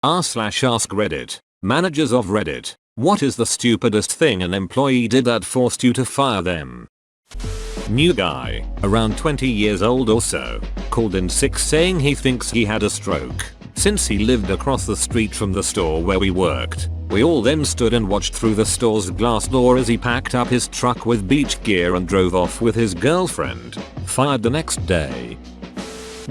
r/AskReddit. Managers of Reddit. What is the stupidest thing an employee did that forced you to fire them? New guy, around 20 years old or so, called in sick saying he thinks he had a stroke. Since he lived across the street from the store where we worked, we all then stood and watched through the store's glass door as he packed up his truck with beach gear and drove off with his girlfriend. Fired the next day.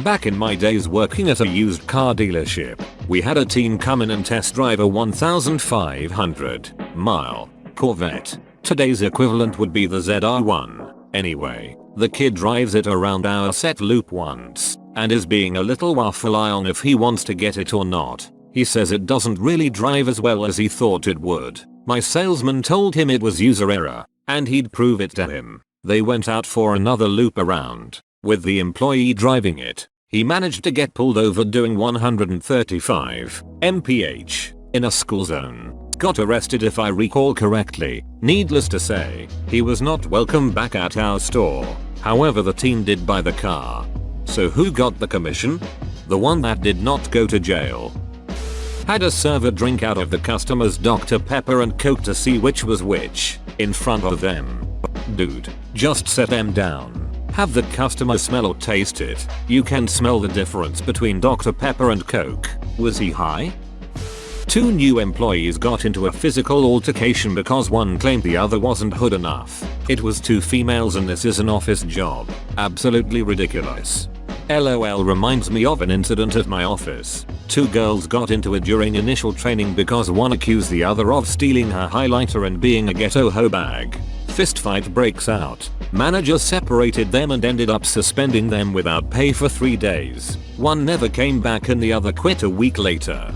Back in my days working at a used car dealership, we had a team come in and test drive a 1,500-mile Corvette. Today's equivalent would be the ZR1. Anyway, the kid drives it around our set loop once, and is being a little waffle-eye on if he wants to get it or not. He says it doesn't really drive as well as he thought it would. My salesman told him it was user error, and he'd prove it to him. They went out for another loop around. With the employee driving it, he managed to get pulled over doing 135 mph in a school zone. Got arrested if I recall correctly. Needless to say, he was not welcome back at our store. However, the team did buy the car. So who got the commission? The one that did not go to jail. Had a server drink out of the customer's Dr. Pepper and Coke to see which was which, in front of them. Dude, just set them down. Have the customer smell or taste it. You can smell the difference between Dr. Pepper and Coke. Was he high? Two new employees got into a physical altercation because one claimed the other wasn't hood enough. It was two females and this is an office job. Absolutely ridiculous. LOL reminds me of an incident at my office. Two girls got into it during initial training because one accused the other of stealing her highlighter and being a ghetto hoe bag. Fistfight breaks out. Manager separated them and ended up suspending them without pay for 3 days. One never came back and the other quit a week later.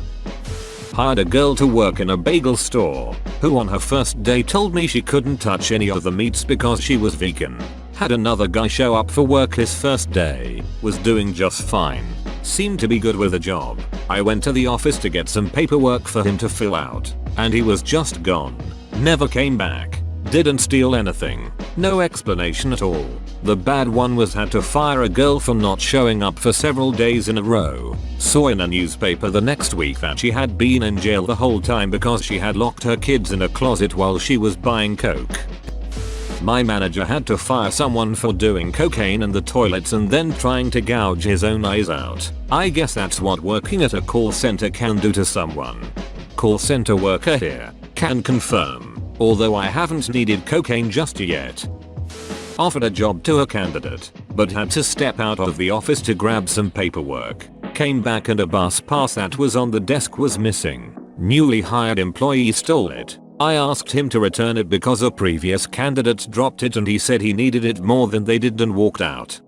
Hired a girl to work in a bagel store, who on her first day told me she couldn't touch any of the meats because she was vegan. Had another guy show up for work his first day, was doing just fine, seemed to be good with the job. I went to the office to get some paperwork for him to fill out, and he was just gone. Never came back. Didn't steal anything. No explanation at all. The bad one was had to fire a girl for not showing up for several days in a row. Saw in a newspaper the next week that she had been in jail the whole time because she had locked her kids in a closet while she was buying coke. My manager had to fire someone for doing cocaine in the toilets and then trying to gouge his own eyes out. I guess that's what working at a call center can do to someone. Call center worker here. Can confirm. Although I haven't needed cocaine just yet. Offered a job to a candidate, but had to step out of the office to grab some paperwork. Came back and a bus pass that was on the desk was missing. Newly hired employee stole it. I asked him to return it because a previous candidate dropped it and he said he needed it more than they did and walked out.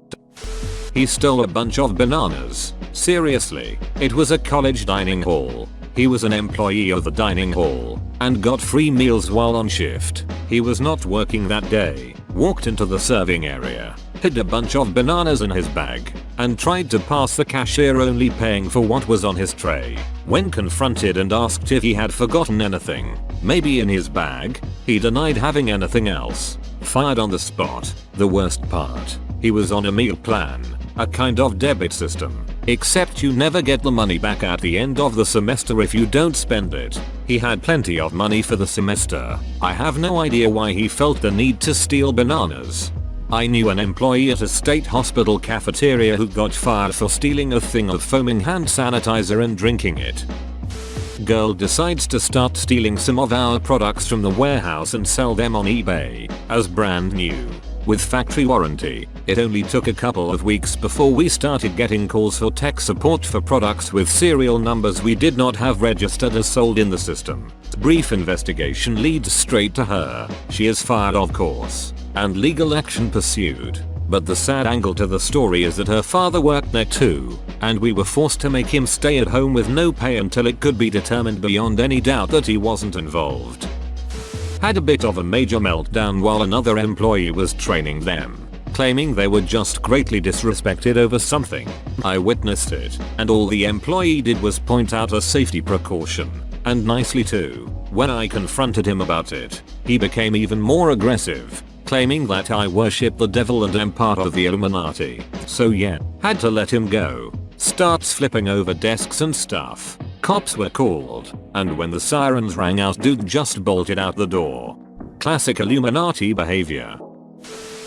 He stole a bunch of bananas. Seriously, it was a college dining hall. He was an employee of the dining hall and got free meals while on shift. He was not working that day. Walked into the serving area, hid a bunch of bananas in his bag, and tried to pass the cashier only paying for what was on his tray. When confronted and asked if he had forgotten anything, maybe in his bag, he denied having anything else. Fired on the spot. The worst part, he was on a meal plan, a kind of debit system. Except you never get the money back at the end of the semester if you don't spend it. He had plenty of money for the semester. I have no idea why he felt the need to steal bananas. I knew an employee at a state hospital cafeteria who got fired for stealing a thing of foaming hand sanitizer and drinking it. Girl decides to start stealing some of our products from the warehouse and sell them on eBay as brand new. With factory warranty, it only took a couple of weeks before we started getting calls for tech support for products with serial numbers we did not have registered as sold in the system. Brief investigation leads straight to her. She is fired of course, and legal action pursued. But the sad angle to the story is that her father worked there too, and we were forced to make him stay at home with no pay until it could be determined beyond any doubt that he wasn't involved. Had a bit of a major meltdown while another employee was training them, claiming they were just greatly disrespected over something. I witnessed it, and all the employee did was point out a safety precaution, and nicely too. When I confronted him about it, he became even more aggressive, claiming that I worship the devil and am part of the Illuminati. So yeah, had to let him go. Starts flipping over desks and stuff. Cops were called, and when the sirens rang out, dude just bolted out the door. Classic Illuminati behavior.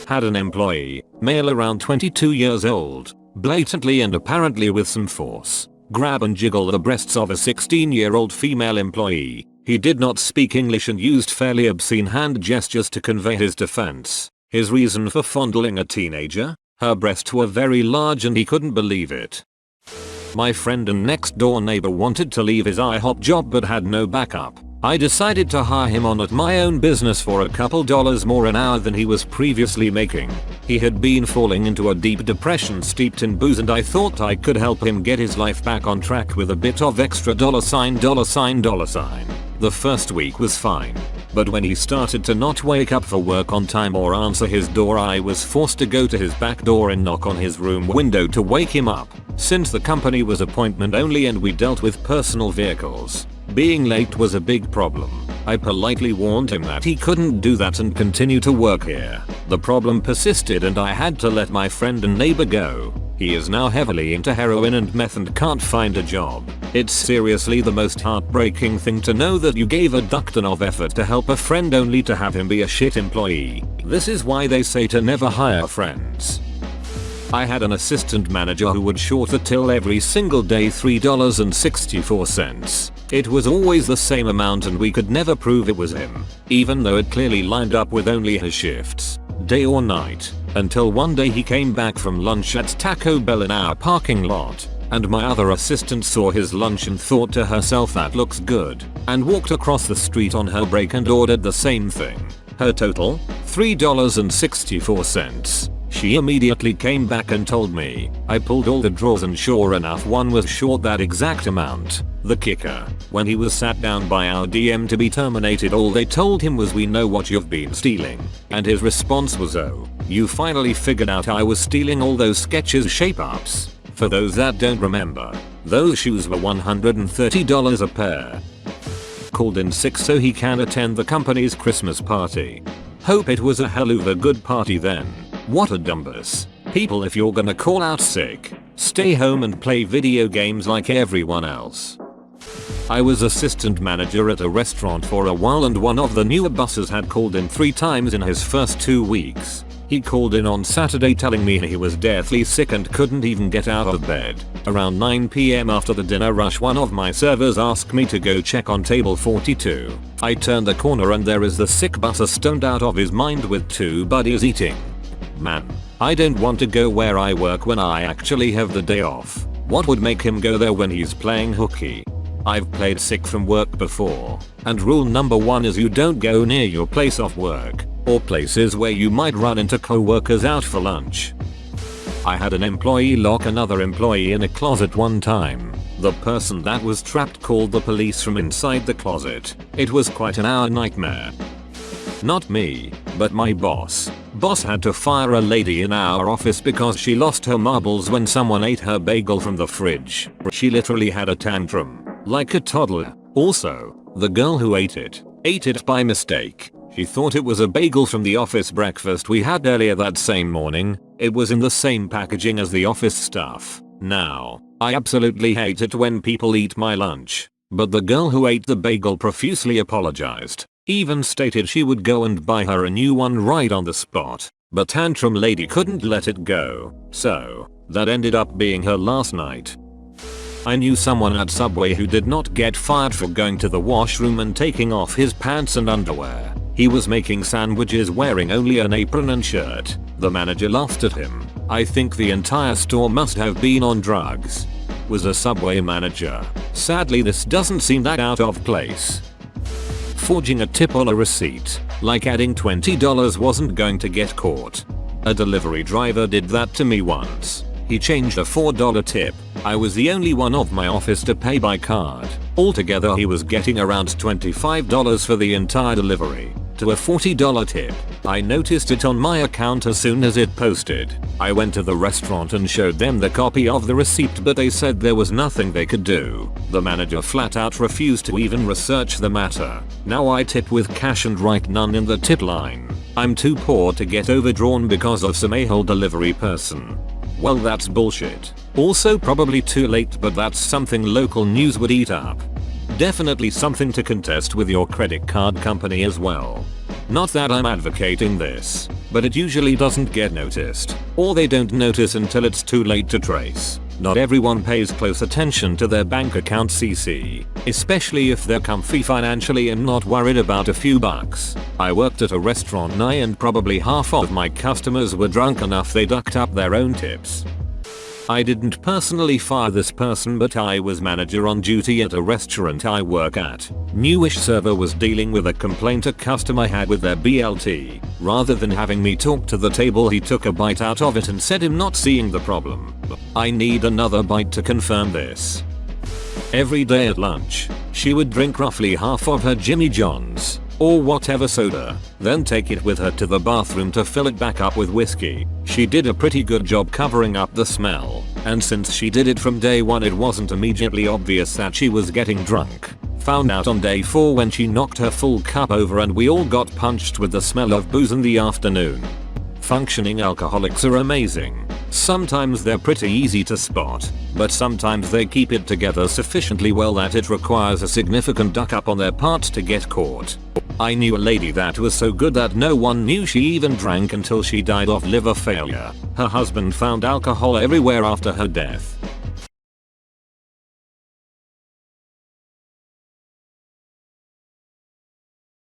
Had an employee, male around 22 years old, blatantly and apparently with some force, grab and jiggle the breasts of a 16-year-old female employee. He did not speak English and used fairly obscene hand gestures to convey his defense. His reason for fondling a teenager? Her breasts were very large and he couldn't believe it. My friend and next door neighbor wanted to leave his IHOP job but had no backup. I decided to hire him on at my own business for a couple dollars more an hour than he was previously making. He had been falling into a deep depression steeped in booze, and I thought I could help him get his life back on track with a bit of extra $. The first week was fine, but when he started to not wake up for work on time or answer his door, I was forced to go to his back door and knock on his room window to wake him up. Since the company was appointment only and we dealt with personal vehicles, being late was a big problem. I politely warned him that he couldn't do that and continue to work here. The problem persisted and I had to let my friend and neighbor go. He is now heavily into heroin and meth and can't find a job. It's seriously the most heartbreaking thing to know that you gave a ton of effort to help a friend only to have him be a shit employee. This is why they say to never hire friends. I had an assistant manager who would short the till every single day $3.64. It was always the same amount and we could never prove it was him, even though it clearly lined up with only his shifts, day or night, until one day he came back from lunch at Taco Bell in our parking lot, and my other assistant saw his lunch and thought to herself, that looks good, and walked across the street on her break and ordered the same thing. Her total? $3.64. She immediately came back and told me. I pulled all the drawers and sure enough one was short that exact amount. The kicker, when he was sat down by our DM to be terminated, all they told him was, "We know what you've been stealing." And his response was, "Oh, you finally figured out I was stealing all those Skechers shape-ups." For those that don't remember, those shoes were $130 a pair. Called in sick so he can attend the company's Christmas party. Hope it was a hell of a good party then. What a dumbus. People, if you're gonna call out sick, stay home and play video games like everyone else. I was assistant manager at a restaurant for a while and one of the newer bosses had called in 3 times in his first 2 weeks. He called in on Saturday telling me he was deathly sick and couldn't even get out of bed. Around 9 PM after the dinner rush, one of my servers asked me to go check on table 42. I turned the corner and there is the sick busser stoned out of his mind with 2 buddies eating. Man, I don't want to go where I work when I actually have the day off. What would make him go there when he's playing hooky? I've played sick from work before, and rule number 1 is you don't go near your place of work, or places where you might run into co-workers out for lunch. I had an employee lock another employee in a closet one time. The person that was trapped called the police from inside the closet. It was quite an hour nightmare. Not me, but my boss. Boss had to fire a lady in our office because she lost her marbles when someone ate her bagel from the fridge. She literally had a tantrum, like a toddler. Also, the girl who ate it by mistake. She thought it was a bagel from the office breakfast we had earlier that same morning. It was in the same packaging as the office stuff. Now, I absolutely hate it when people eat my lunch, but the girl who ate the bagel profusely apologized. Even stated she would go and buy her a new one right on the spot, but tantrum lady couldn't let it go, so that ended up being her last night. I knew someone at Subway who did not get fired for going to the washroom and taking off his pants and underwear. He was making sandwiches wearing only an apron and shirt. The manager laughed at him. I think the entire store must have been on drugs. Was a Subway manager. Sadly, this doesn't seem that out of place. Forging a tip on a receipt, like adding $20 wasn't going to get caught. A delivery driver did that to me once. He changed a $4 tip. I was the only one of my office to pay by card. Altogether he was getting around $25 for the entire delivery, to a $40 tip. I noticed it on my account as soon as it posted. I went to the restaurant and showed them the copy of the receipt, but they said there was nothing they could do. The manager flat out refused to even research the matter. Now I tip with cash and write none in the tip line. I'm too poor to get overdrawn because of some a-hole delivery person. Well, that's bullshit. Also probably too late, but that's something local news would eat up. Definitely something to contest with your credit card company as well. Not that I'm advocating this, but it usually doesn't get noticed, or they don't notice until it's too late to trace. Not everyone pays close attention to their bank account CC, especially if they're comfy financially and not worried about a few bucks. I worked at a restaurant and probably half of my customers were drunk enough they ducked up their own tips. I didn't personally fire this person, but I was manager on duty at a restaurant I work at. Newish server was dealing with a complaint a customer had with their BLT. Rather than having me talk to the table, he took a bite out of it and said him not seeing the problem. I need another bite to confirm this. Every day at lunch, she would drink roughly half of her Jimmy John's, or whatever soda, then take it with her to the bathroom to fill it back up with whiskey. She did a pretty good job covering up the smell, and since she did it from day one, it wasn't immediately obvious that she was getting drunk. Found out on day 4 when she knocked her full cup over and we all got punched with the smell of booze in the afternoon. Functioning alcoholics are amazing. Sometimes they're pretty easy to spot, but sometimes they keep it together sufficiently well that it requires a significant duck up on their part to get caught. I knew a lady that was so good that no one knew she even drank until she died of liver failure. Her husband found alcohol everywhere after her death.